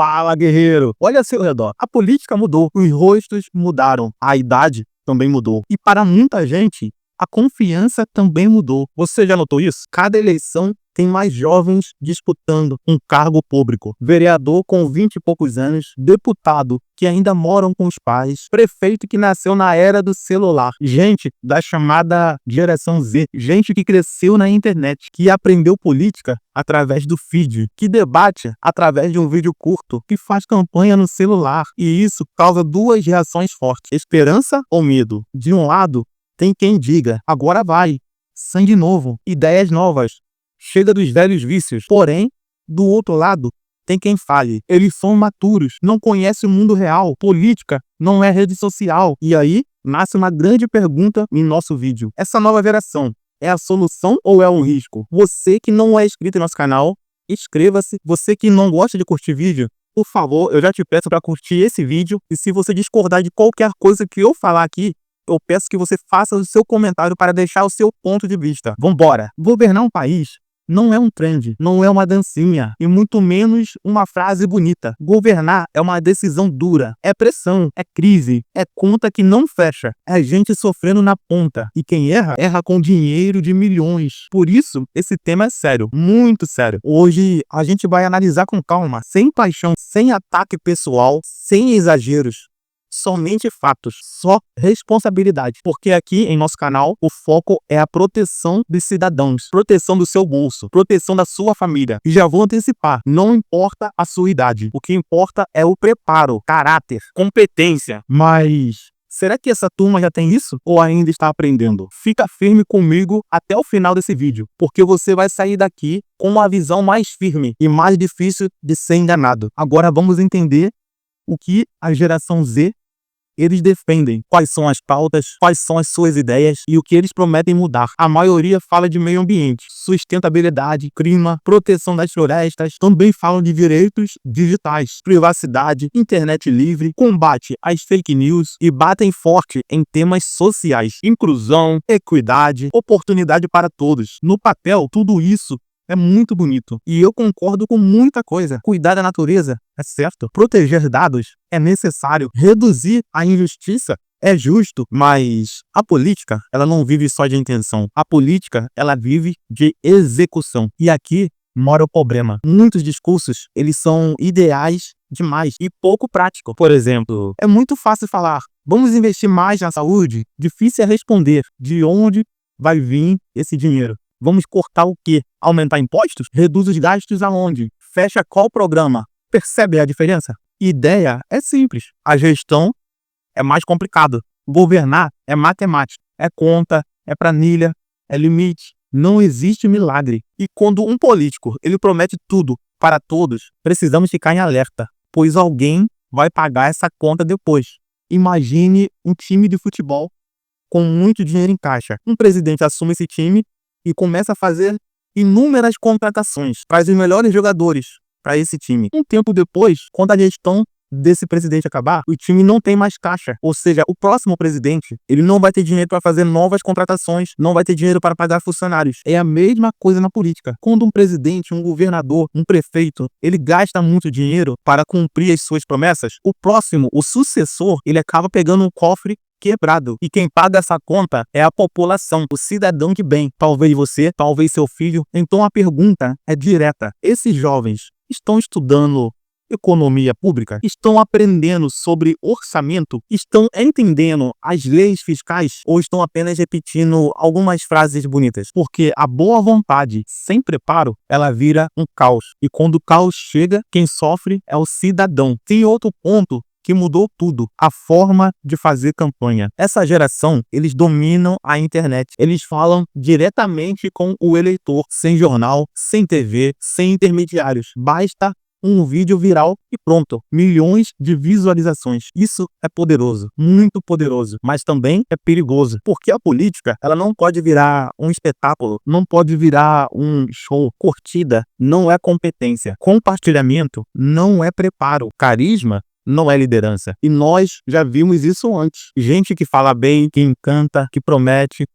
Fala, guerreiro! Olha ao seu redor. A política mudou, os rostos mudaram, a idade também mudou. E para muita gente, a confiança também mudou. Você já notou isso? Cada eleição tem mais jovens disputando um cargo público. Vereador com 20 e poucos anos, deputado que ainda moram com os pais, prefeito que nasceu na era do celular, gente da chamada geração Z, gente que cresceu na internet, que aprendeu política através do feed, que debate através de um vídeo curto, que faz campanha no celular. E isso causa duas reações fortes: esperança ou medo. De um lado, tem quem diga, agora vai, sangue novo, ideias novas, chega dos velhos vícios. Porém, do outro lado, tem quem fale, eles são maturos, não conhecem o mundo real, política não é rede social. E aí, nasce uma grande pergunta em nosso vídeo: essa nova geração é a solução ou é um risco? Você que não é inscrito em nosso canal, inscreva-se. Você que não gosta de curtir vídeo, por favor, eu já te peço para curtir esse vídeo. E se você discordar de qualquer coisa que eu falar aqui, eu peço que você faça o seu comentário para deixar o seu ponto de vista. Vambora! Governar um país não é um trend, não é uma dancinha e muito menos uma frase bonita. Governar é uma decisão dura, é pressão, é crise, é conta que não fecha, é gente sofrendo na ponta. E quem erra, erra com dinheiro de milhões. Por isso, esse tema é sério, muito sério. Hoje a gente vai analisar com calma, sem paixão, sem ataque pessoal, sem exageros. Somente fatos, só responsabilidade, porque aqui em nosso canal o foco é a proteção dos cidadãos, proteção do seu bolso, proteção da sua família. E já vou antecipar, não importa a sua idade, o que importa é o preparo, caráter, competência. Mas será que essa turma já tem isso ou ainda está aprendendo? Fica firme comigo até o final desse vídeo, porque você vai sair daqui com uma visão mais firme e mais difícil de ser enganado. Agora vamos entender o que a geração Z eles defendem, quais são as pautas, quais são as suas ideias e o que eles prometem mudar. A maioria fala de meio ambiente, sustentabilidade, clima, proteção das florestas, também falam de direitos digitais, privacidade, internet livre, combate às fake news e batem forte em temas sociais, inclusão, equidade, oportunidade para todos. No papel, tudo isso é muito bonito e eu concordo com muita coisa. Cuidar da natureza é certo, proteger dados é necessário, reduzir a injustiça é justo, mas a política, ela não vive só de intenção. A política, ela vive de execução. E aqui mora o problema. Muitos discursos, eles são ideais demais e pouco práticos. Por exemplo, é muito fácil falar, vamos investir mais na saúde. Difícil é responder de onde vai vir esse dinheiro. Vamos cortar o quê? Aumentar impostos? Reduz os gastos aonde? Fecha qual programa? Percebe a diferença? Ideia é simples. A gestão é mais complicado. Governar é matemática. É conta, é planilha, é limite. Não existe milagre. E quando um político ele promete tudo para todos, precisamos ficar em alerta, pois alguém vai pagar essa conta depois. Imagine um time de futebol com muito dinheiro em caixa. Um presidente assume esse time e começa a fazer inúmeras contratações, traz os melhores jogadores para esse time. Um tempo depois, quando a gestão desse presidente acabar, o time não tem mais caixa. Ou seja, o próximo presidente, ele não vai ter dinheiro para fazer novas contratações, não vai ter dinheiro para pagar funcionários. É a mesma coisa na política. Quando um presidente, um governador, um prefeito, ele gasta muito dinheiro para cumprir as suas promessas, o próximo, o sucessor, ele acaba pegando um cofre quebrado. E quem paga essa conta é a população, o cidadão de bem. Talvez você, talvez seu filho. Então a pergunta é direta. Esses jovens estão estudando economia pública? Estão aprendendo sobre orçamento? Estão entendendo as leis fiscais? Ou estão apenas repetindo algumas frases bonitas? Porque a boa vontade sem preparo, ela vira um caos. E quando o caos chega, quem sofre é o cidadão. Tem outro ponto que mudou tudo, a forma de fazer campanha. Essa geração, eles dominam a internet. Eles falam diretamente com o eleitor, sem jornal, sem TV, sem intermediários. Basta um vídeo viral e pronto, milhões de visualizações. Isso é poderoso, muito poderoso, mas também é perigoso, porque a política, ela não pode virar um espetáculo, não pode virar um show. Curtida não é competência, compartilhamento não é preparo, carisma não é liderança. E nós já vimos isso antes. Gente que fala bem, que encanta, que promete,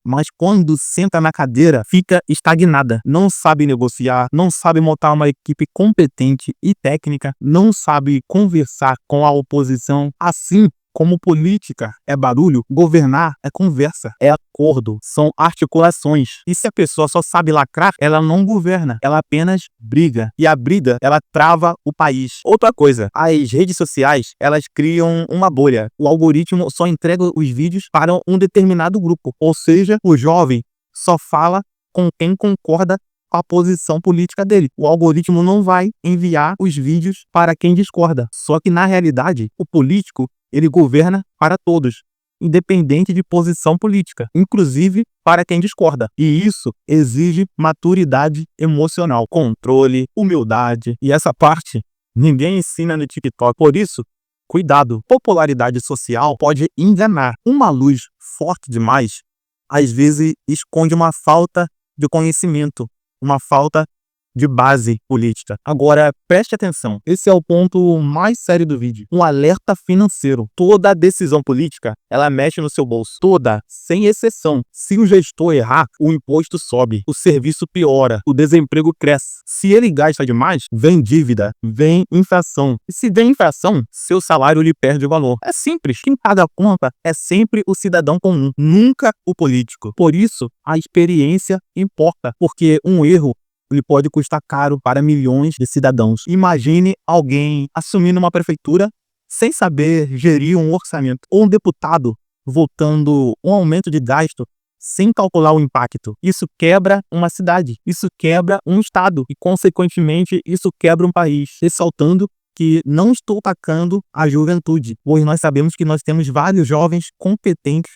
mas quando senta na cadeira, fica estagnada. Não sabe negociar, não sabe montar uma equipe competente e técnica, não sabe conversar com a oposição. Assim como política é barulho, governar é conversa, é acordo, são articulações. E se a pessoa só sabe lacrar, ela não governa, ela apenas briga. E a briga, ela trava o país. Outra coisa, as redes sociais, elas criam uma bolha. O algoritmo só entrega os vídeos para um determinado grupo. Ou seja, o jovem só fala com quem concorda com a posição política dele. O algoritmo não vai enviar os vídeos para quem discorda. Só que, na realidade, o político, ele governa para todos, independente de posição política, inclusive para quem discorda. E isso exige maturidade emocional, controle, humildade. E essa parte ninguém ensina no TikTok. Por isso, cuidado. Popularidade social pode enganar. Uma luz forte demais, às vezes, esconde uma falta de conhecimento, uma falta de base política. Agora, preste atenção. Esse é o ponto mais sério do vídeo. Um alerta financeiro. Toda decisão política, ela mexe no seu bolso. Toda, sem exceção. Se o gestor errar, o imposto sobe, o serviço piora, o desemprego cresce. Se ele gasta demais, vem dívida, vem inflação. E se vem inflação, seu salário lhe perde valor. É simples. Quem paga a conta é sempre o cidadão comum, nunca o político. Por isso, a experiência importa, porque um erro ele pode custar caro para milhões de cidadãos. Imagine alguém assumindo uma prefeitura sem saber gerir um orçamento, ou um deputado votando um aumento de gasto sem calcular o impacto. Isso quebra uma cidade, isso quebra um estado e, consequentemente, isso quebra um país. Ressaltando que não estou atacando a juventude, pois nós sabemos que nós temos vários jovens competentes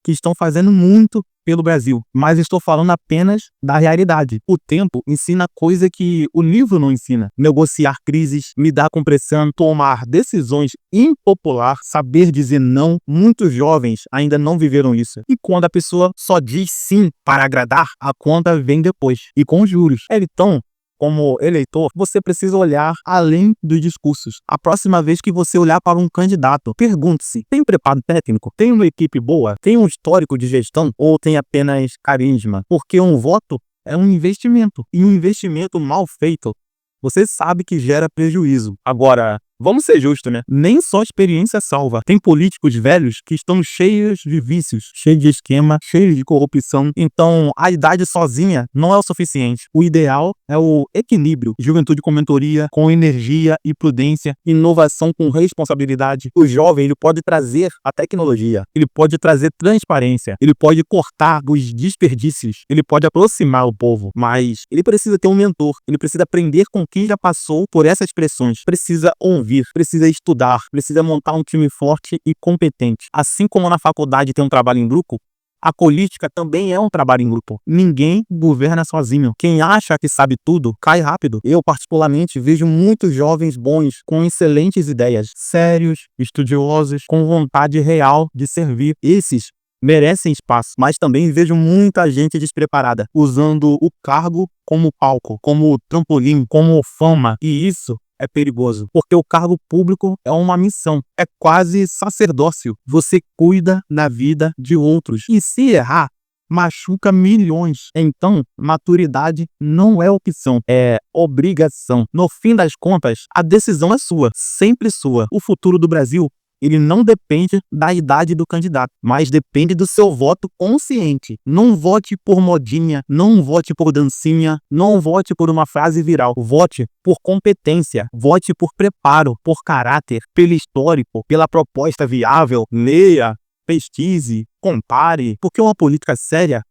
que estão fazendo muito pelo Brasil, mas estou falando apenas da realidade. O tempo ensina coisa que o livro não ensina. Negociar crises, lidar com pressão, tomar decisões impopulares, saber dizer não. Muitos jovens ainda não viveram isso. E quando a pessoa só diz sim para agradar, a conta vem depois, e com juros. Então, como eleitor, você precisa olhar além dos discursos. A próxima vez que você olhar para um candidato, pergunte-se: tem preparo técnico? Tem uma equipe boa? Tem um histórico de gestão? Ou tem apenas carisma? Porque um voto é um investimento. E um investimento mal feito, você sabe que gera prejuízo. Agora, vamos ser justos, né? Nem só experiência salva. Tem políticos velhos que estão cheios de vícios, cheios de esquema, cheios de corrupção. Então, a idade sozinha não é o suficiente. O ideal é o equilíbrio. Juventude com mentoria, com energia e prudência, inovação com responsabilidade. O jovem, ele pode trazer a tecnologia, ele pode trazer transparência, ele pode cortar os desperdícios, ele pode aproximar o povo, mas ele precisa ter um mentor, ele precisa aprender com quem já passou por essas pressões, precisa ouvir, precisa estudar, precisa montar um time forte e competente. Assim como na faculdade tem um trabalho em grupo, a política também é um trabalho em grupo. Ninguém governa sozinho. Quem acha que sabe tudo, cai rápido. Eu, particularmente, vejo muitos jovens bons, com excelentes ideias, sérios, estudiosos, com vontade real de servir. Esses merecem espaço, mas também vejo muita gente despreparada, usando o cargo como palco, como trampolim, como fama. E isso é perigoso, porque o cargo público é uma missão, é quase sacerdócio. Você cuida da vida de outros e, se errar, machuca milhões. Então, maturidade não é opção, é obrigação. No fim das contas, a decisão é sua, sempre sua. O futuro do Brasil, ele não depende da idade do candidato, mas depende do seu voto consciente. Não vote por modinha, não vote por dancinha, não vote por uma frase viral. Vote por competência, vote por preparo, por caráter, pelo histórico, pela proposta viável. Leia, pesquise, compare, porque uma política séria,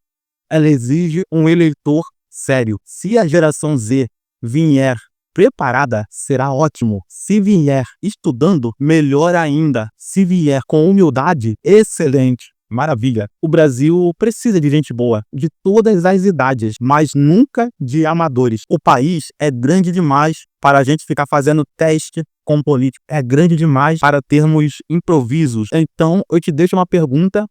ela exige um eleitor sério. Se a geração Z vier preparada, será ótimo. Se vier estudando, melhor ainda. Se vier com humildade, excelente. Maravilha. O Brasil precisa de gente boa, de todas as idades, mas nunca de amadores. O país é grande demais para a gente ficar fazendo teste com político. É grande demais para termos improvisos. Então, eu te deixo uma pergunta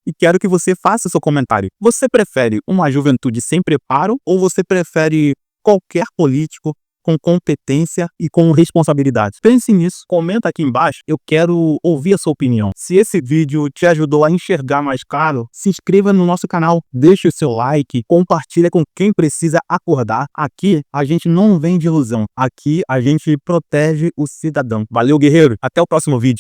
e quero que você faça seu comentário. Você prefere uma juventude sem preparo ou você prefere qualquer político com competência e com responsabilidade. Pense nisso, comenta aqui embaixo, eu quero ouvir a sua opinião. Se esse vídeo te ajudou a enxergar mais claro, se inscreva no nosso canal, deixe o seu like, compartilha com quem precisa acordar. Aqui a gente não vende ilusão, aqui a gente protege o cidadão. Valeu, guerreiro, até o próximo vídeo.